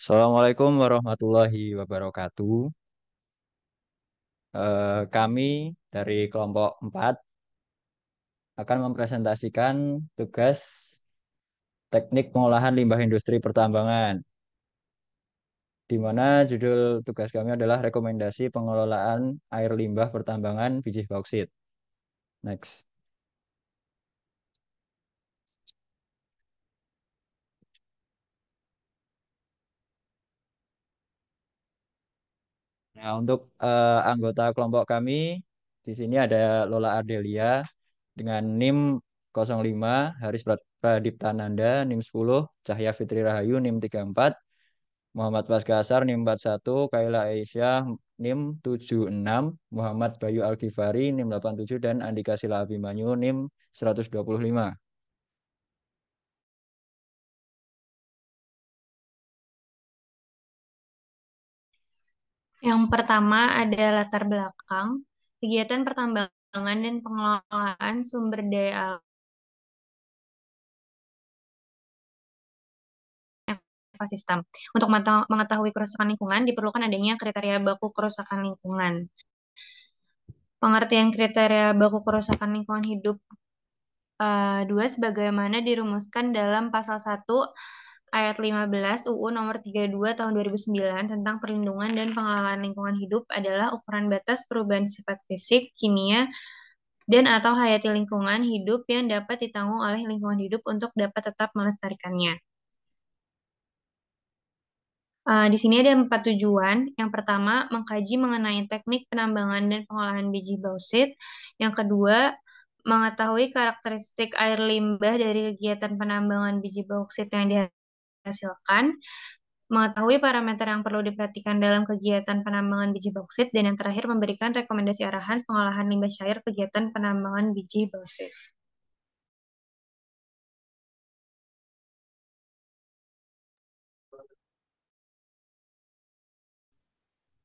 Assalamualaikum warahmatullahi wabarakatuh. Kami dari kelompok 4 akan mempresentasikan tugas teknik pengolahan limbah industri pertambangan, di mana judul tugas kami adalah rekomendasi pengelolaan air limbah pertambangan biji bauksit. Next. Nah, untuk anggota kelompok kami di sini ada Lola Ardelia dengan NIM 05, Haris Pradiptananda NIM 10, Cahya Fitri Rahayu NIM 34, Muhammad Paskasar NIM 41, Kaila Aisyah NIM 76, Muhammad Bayu Al-Ghifari NIM 87, dan Andika Sila Abimanyu NIM 125. Yang pertama ada latar belakang, kegiatan pertambangan dan pengelolaan sumber daya alam ekosistem. Untuk mengetahui kerusakan lingkungan, diperlukan adanya kriteria baku kerusakan lingkungan. Pengertian kriteria baku kerusakan lingkungan hidup 2 sebagaimana dirumuskan dalam pasal 1 ayat 15 UU nomor 32 tahun 2009 tentang perlindungan dan pengelolaan lingkungan hidup adalah ukuran batas perubahan sifat fisik, kimia, dan atau hayati lingkungan hidup yang dapat ditanggung oleh lingkungan hidup untuk dapat tetap melestarikannya. Di sini ada 4 tujuan. Yang pertama, mengkaji mengenai teknik penambangan dan pengolahan biji bauksit. Yang kedua, mengetahui karakteristik air limbah dari kegiatan penambangan biji bauksit yang dihasilkan. Mengetahui parameter yang perlu diperhatikan dalam kegiatan penambangan biji bauksit. Dan yang terakhir, memberikan rekomendasi arahan pengolahan limbah cair kegiatan penambangan biji bauksit.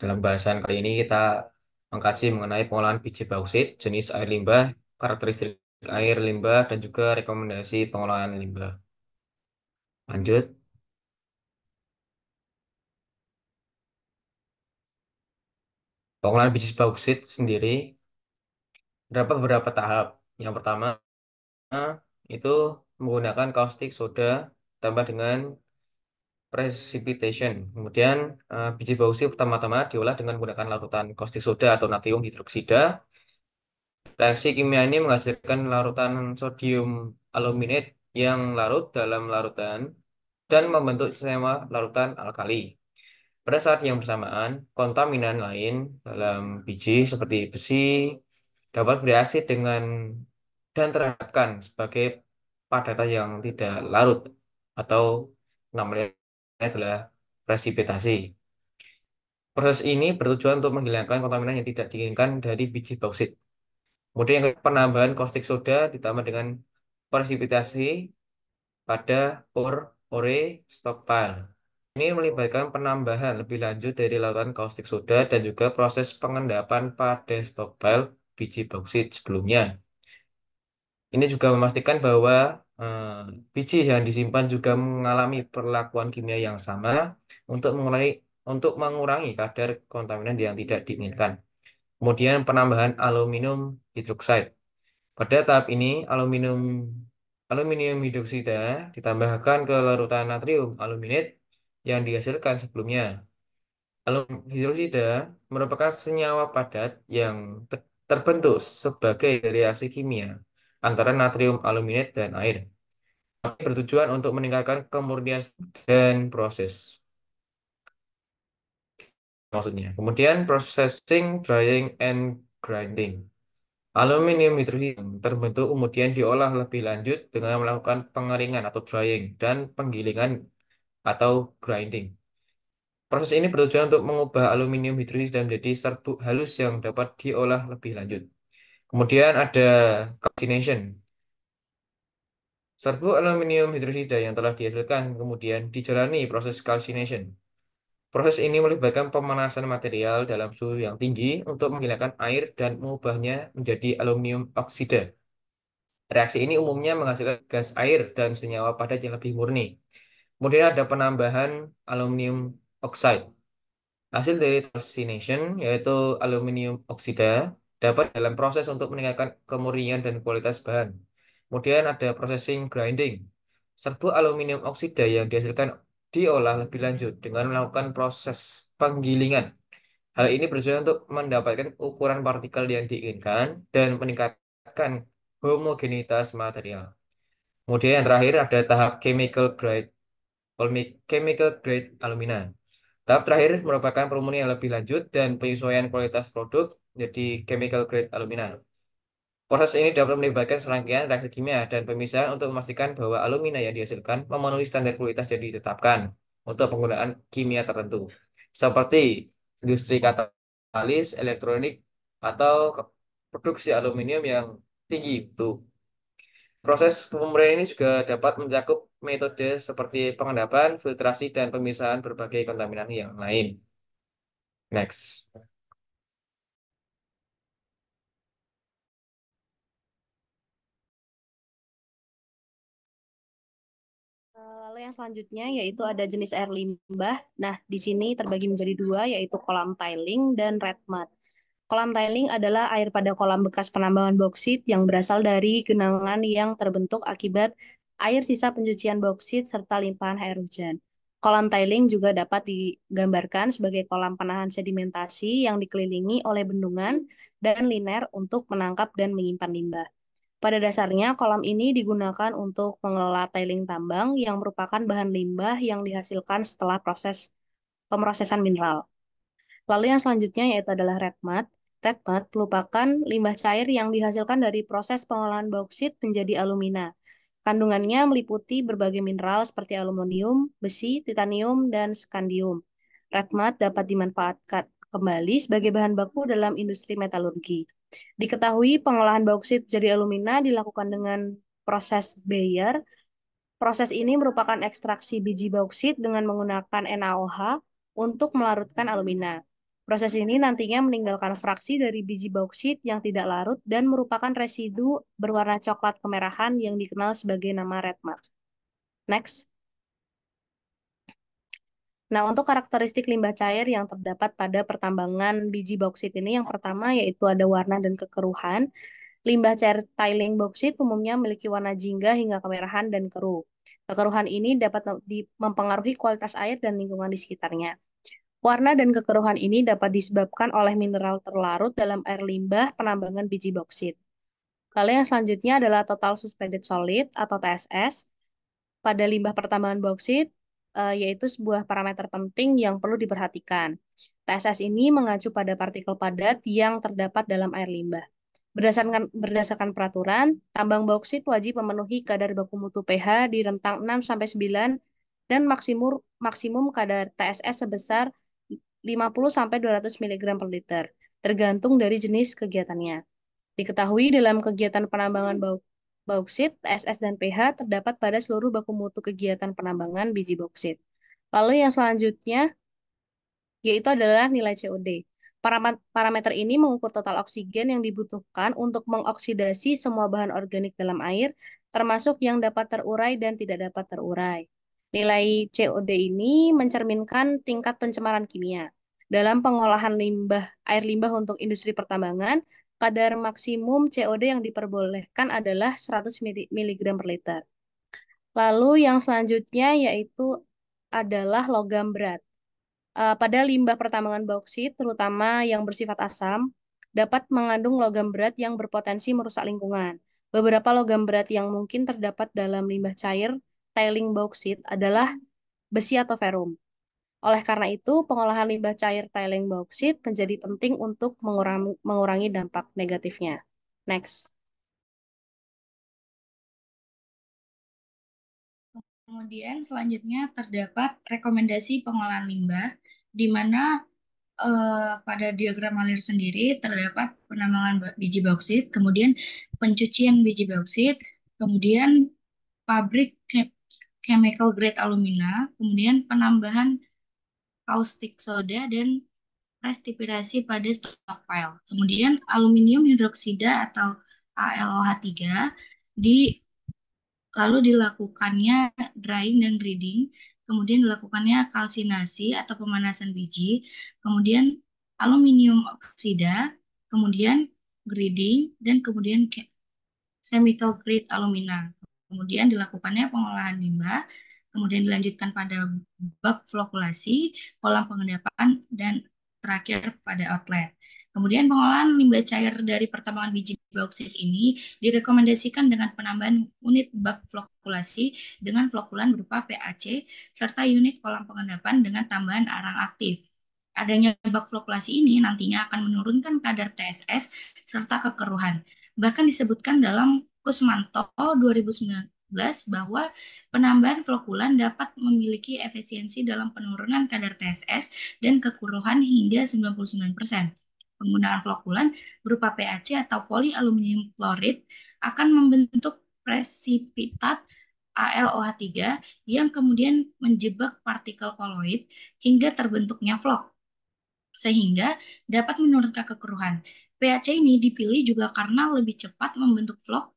Dalam bahasan kali ini kita mengkaji mengenai pengolahan biji bauksit, jenis air limbah, karakteristik air limbah, dan juga rekomendasi pengolahan limbah. Lanjut, pengolahan biji bauksit sendiri terdapat beberapa tahap. Yang pertama itu menggunakan caustic soda tambah dengan precipitation. Kemudian biji bauksit pertama-tama diolah dengan menggunakan larutan caustic soda atau natrium hidroksida. Reaksi kimia ini menghasilkan larutan sodium aluminate yang larut dalam larutan dan membentuk senyawa larutan alkali. Pada saat yang bersamaan, kontaminan lain dalam biji seperti besi dapat bereaksi dengan dan terhadapkan sebagai padatan yang tidak larut atau namanya adalah presipitasi. Proses ini bertujuan untuk menghilangkan kontaminan yang tidak diinginkan dari biji bauksit. Kemudian yang kedua, penambahan caustic soda ditambah dengan presipitasi pada ore stockpile. Ini melibatkan penambahan lebih lanjut dari larutan caustic soda dan juga proses pengendapan pada stockpile biji bauksit sebelumnya. Ini juga memastikan bahwa eh, biji yang disimpan juga mengalami perlakuan kimia yang sama untuk mengurangi kadar kontaminan yang tidak diinginkan. Kemudian penambahan aluminium hidroksida. Pada tahap ini, aluminium hidroksida ditambahkan ke larutan natrium aluminate yang dihasilkan sebelumnya. Aluminium hidroksida merupakan senyawa padat yang terbentuk sebagai reaksi kimia antara natrium aluminate dan air. Ini bertujuan untuk meningkatkan kemurnian dan proses. Maksudnya. Kemudian processing, drying, and grinding. Aluminium hidroksida terbentuk kemudian diolah lebih lanjut dengan melakukan pengeringan atau drying dan penggilingan atau grinding. Proses ini bertujuan untuk mengubah aluminium hidroksida menjadi serbuk halus yang dapat diolah lebih lanjut. Kemudian ada calcination. Serbuk aluminium hidroksida yang telah dihasilkan kemudian dijalani proses calcination. Proses ini melibatkan pemanasan material dalam suhu yang tinggi untuk menghilangkan air dan mengubahnya menjadi aluminium oksida. Reaksi ini umumnya menghasilkan gas air dan senyawa padat yang lebih murni. Kemudian ada penambahan aluminium oxide. Hasil dari calcination, yaitu aluminium oksida, dapat dalam proses untuk meningkatkan kemurnian dan kualitas bahan. Kemudian ada processing grinding. Serbuk aluminium oksida yang dihasilkan diolah lebih lanjut dengan melakukan proses penggilingan. Hal ini bertujuan untuk mendapatkan ukuran partikel yang diinginkan dan meningkatkan homogenitas material. Kemudian yang terakhir ada tahap chemical grade alumina. Tahap terakhir merupakan perumunan yang lebih lanjut dan penyesuaian kualitas produk menjadi chemical grade alumina. Proses ini dapat melibatkan serangkaian reaksi kimia dan pemisahan untuk memastikan bahwa alumina yang dihasilkan memenuhi standar kualitas yang ditetapkan untuk penggunaan kimia tertentu, seperti industri katalis, elektronik, atau produksi aluminium yang tinggi. Tuh. Proses pemurnian ini juga dapat mencakup metode seperti pengendapan, filtrasi, dan pemisahan berbagai kontaminasi yang lain. Next. Lalu yang selanjutnya yaitu ada jenis air limbah. Nah, di sini terbagi menjadi dua, yaitu kolam tiling dan red mud. Kolam tiling adalah air pada kolam bekas penambangan boksit yang berasal dari genangan yang terbentuk akibat air sisa pencucian boksit serta limpahan air hujan. Kolam tiling juga dapat digambarkan sebagai kolam penahan sedimentasi yang dikelilingi oleh bendungan dan liner untuk menangkap dan menyimpan limbah. Pada dasarnya, kolam ini digunakan untuk mengelola tailing tambang yang merupakan bahan limbah yang dihasilkan setelah proses pemrosesan mineral. Lalu yang selanjutnya yaitu adalah red mud. Red mud merupakan limbah cair yang dihasilkan dari proses pengolahan bauksit menjadi alumina. Kandungannya meliputi berbagai mineral seperti aluminium, besi, titanium, dan skandium. Red mud dapat dimanfaatkan kembali sebagai bahan baku dalam industri metalurgi. Diketahui pengolahan bauksit jadi alumina dilakukan dengan proses Bayer. Proses ini merupakan ekstraksi biji bauksit dengan menggunakan NaOH untuk melarutkan alumina. Proses ini nantinya meninggalkan fraksi dari biji bauksit yang tidak larut dan merupakan residu berwarna coklat kemerahan yang dikenal sebagai nama red mud. Next. Nah, untuk karakteristik limbah cair yang terdapat pada pertambangan biji bauksit ini, yang pertama yaitu ada warna dan kekeruhan. Limbah cair tiling bauksit umumnya memiliki warna jingga hingga kemerahan dan keruh. Kekeruhan ini dapat mempengaruhi kualitas air dan lingkungan di sekitarnya. Warna dan kekeruhan ini dapat disebabkan oleh mineral terlarut dalam air limbah penambangan biji bauksit. Lalu yang selanjutnya adalah total suspended solid atau TSS. Pada limbah pertambangan bauksit, yaitu sebuah parameter penting yang perlu diperhatikan. TSS ini mengacu pada partikel padat yang terdapat dalam air limbah. Berdasarkan peraturan, tambang bauksit wajib memenuhi kadar baku mutu pH di rentang 6-9 dan maksimum kadar TSS sebesar 50-200 mg per liter, tergantung dari jenis kegiatannya. Diketahui dalam kegiatan penambangan bauksit, TSS dan pH terdapat pada seluruh baku mutu kegiatan penambangan biji bauksit. Lalu yang selanjutnya yaitu adalah nilai COD. Parameter ini mengukur total oksigen yang dibutuhkan untuk mengoksidasi semua bahan organik dalam air, termasuk yang dapat terurai dan tidak dapat terurai. Nilai COD ini mencerminkan tingkat pencemaran kimia. Dalam pengolahan air limbah untuk industri pertambangan, kadar maksimum COD yang diperbolehkan adalah 100 mg per liter. Lalu yang selanjutnya yaitu adalah logam berat. Pada limbah pertambangan bauksit, terutama yang bersifat asam, dapat mengandung logam berat yang berpotensi merusak lingkungan. Beberapa logam berat yang mungkin terdapat dalam limbah cair tailing bauksit adalah besi atau ferum. Oleh karena itu, pengolahan limbah cair tailing bauksit menjadi penting untuk mengurangi dampak negatifnya. Next. Kemudian selanjutnya terdapat rekomendasi pengolahan limbah, di mana pada diagram alir sendiri terdapat penambangan biji bauksit, kemudian pencucian biji bauksit, kemudian pabrik chemical grade alumina, kemudian penambahan caustic soda dan restifikasi pada stockpile. Kemudian aluminium hidroksida atau ALOH3 di lalu dilakukannya drying dan grading, kemudian dilakukannya kalsinasi atau pemanasan biji, kemudian aluminium oksida, kemudian grading, dan kemudian chemical grade alumina. Kemudian dilakukannya pengolahan limbah, kemudian dilanjutkan pada bak flokulasi, kolam pengendapan, dan terakhir pada outlet. Kemudian pengolahan limbah cair dari pertambangan biji bauksit ini direkomendasikan dengan penambahan unit bak flokulasi dengan flokulan berupa PAC serta unit kolam pengendapan dengan tambahan arang aktif. Adanya bak flokulasi ini nantinya akan menurunkan kadar TSS serta kekeruhan. Bahkan disebutkan dalam Kusmanto 2019 bahwa penambahan flokulan dapat memiliki efisiensi dalam penurunan kadar TSS dan kekeruhan hingga 99%. Penggunaan flokulan berupa PAC atau polyaluminium chloride akan membentuk presipitat AlOH3 yang kemudian menjebak partikel koloid hingga terbentuknya flok, sehingga dapat menurunkan kekeruhan. PAC ini dipilih juga karena lebih cepat membentuk vlog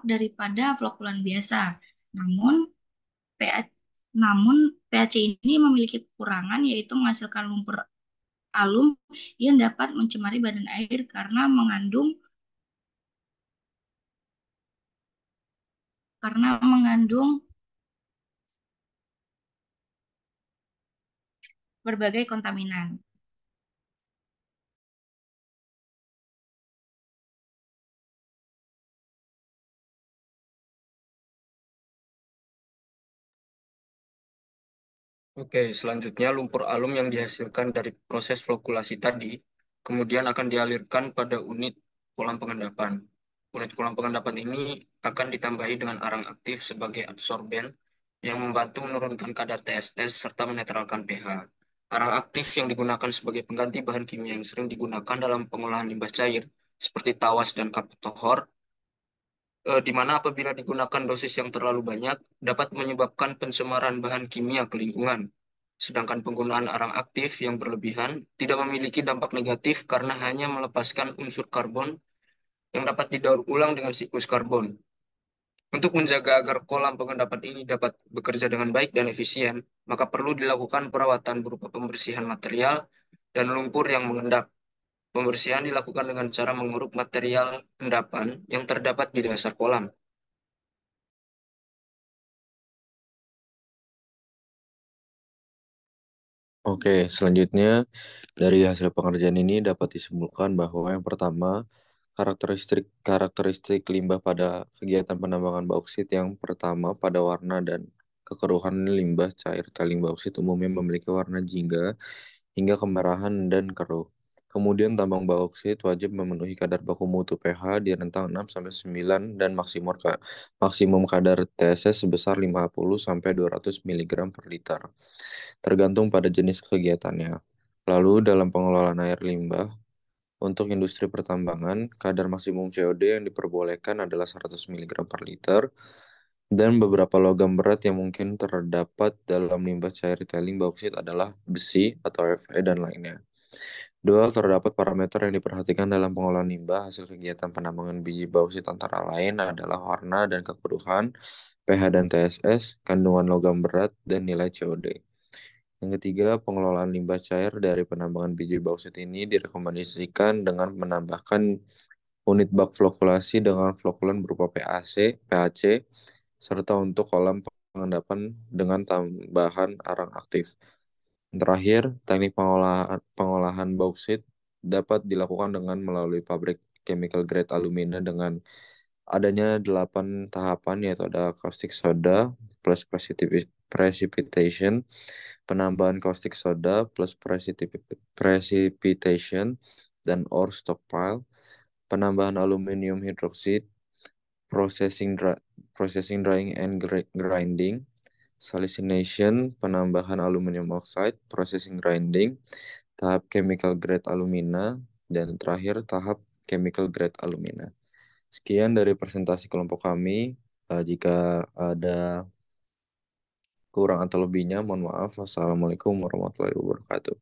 daripada flokulan biasa. Namun PA, namun PAC ini memiliki kekurangan yaitu menghasilkan lumpur alum yang dapat mencemari badan air karena mengandung berbagai kontaminan. Oke, selanjutnya lumpur alum yang dihasilkan dari proses flokulasi tadi kemudian akan dialirkan pada unit kolam pengendapan. Unit kolam pengendapan ini akan ditambahi dengan arang aktif sebagai adsorben yang membantu menurunkan kadar TSS serta menetralkan pH. Arang aktif yang digunakan sebagai pengganti bahan kimia yang sering digunakan dalam pengolahan limbah cair seperti tawas dan kaptohor, di mana apabila digunakan dosis yang terlalu banyak dapat menyebabkan pencemaran bahan kimia ke lingkungan. Sedangkan penggunaan arang aktif yang berlebihan tidak memiliki dampak negatif karena hanya melepaskan unsur karbon yang dapat didaur ulang dengan siklus karbon. Untuk menjaga agar kolam pengendapan ini dapat bekerja dengan baik dan efisien, maka perlu dilakukan perawatan berupa pembersihan material dan lumpur yang mengendap. Pembersihan dilakukan dengan cara menguruk material endapan yang terdapat di dasar kolam. Oke, selanjutnya dari hasil pengerjaan ini dapat disimpulkan bahwa yang pertama, karakteristik limbah pada kegiatan penambangan bauksit yang pertama pada warna dan kekeruhan limbah cair taling bauksit umumnya memiliki warna jingga hingga kemerahan dan keruh. Kemudian tambang bauksit wajib memenuhi kadar baku mutu pH di rentang 6-9 dan maksimum kadar TSS sebesar 50-200 mg per liter, tergantung pada jenis kegiatannya. Lalu dalam pengelolaan air limbah, untuk industri pertambangan, kadar maksimum COD yang diperbolehkan adalah 100 mg per liter, dan beberapa logam berat yang mungkin terdapat dalam limbah cair tailing bauksit adalah besi atau Fe dan lainnya. Dua, terdapat parameter yang diperhatikan dalam pengolahan limbah hasil kegiatan penambangan biji bauksit antara lain adalah warna dan kekeruhan, pH dan TSS, kandungan logam berat, dan nilai COD. Yang ketiga, pengelolaan limbah cair dari penambangan biji bauksit ini direkomendasikan dengan menambahkan unit bak flokulasi dengan flokulan berupa PAC, serta untuk kolam pengendapan dengan tambahan arang aktif. Terakhir, teknik pengolahan bauksit dapat dilakukan dengan melalui pabrik chemical grade alumina dengan adanya 8 tahapan, yaitu ada caustic soda plus precipitation, penambahan caustic soda plus precipitation, dan ore stockpile, penambahan aluminium hydroxide, processing drying and grinding, salicination, penambahan aluminium oxide, processing grinding, tahap chemical grade alumina, dan terakhir tahap chemical grade alumina. Sekian dari presentasi kelompok kami. Jika ada kurang atau lebihnya, mohon maaf. Wassalamualaikum warahmatullahi wabarakatuh.